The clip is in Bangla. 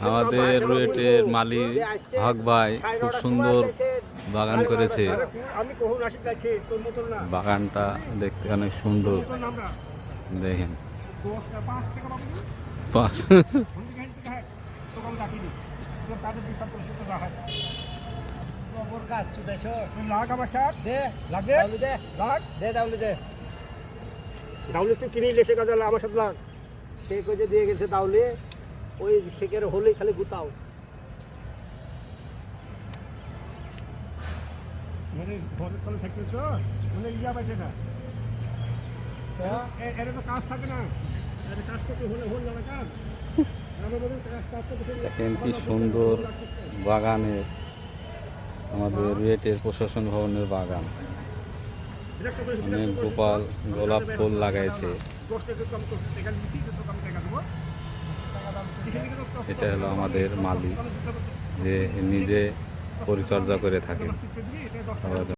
আমাদের রুয়েটের মালিক হক ভাই খুব সুন্দর বাগান করেছে। বাগানটা দেখতে অনেক সুন্দর, দেখেন। কিনে লেছে কাজে আমার সাথে লাগ সে কইতে দিয়ে গেছে তাহলে ওই শেকের হলেই খালি গুতাও মানে ঘরের তলে থাকতেছ মানে ইয়া পাইছে না এর তো কাজ থাকে না এর কাজ করতে হলে হল না কাজ দেখেন কি সুন্দর বাগানের, আমাদের রুয়েটের প্রশাসন ভবনের বাগান। অনেক গোলাপ ফুল লাগাইছে। এটা হলো আমাদের মালিক, যে নিজে পরিচর্যা করে থাকে।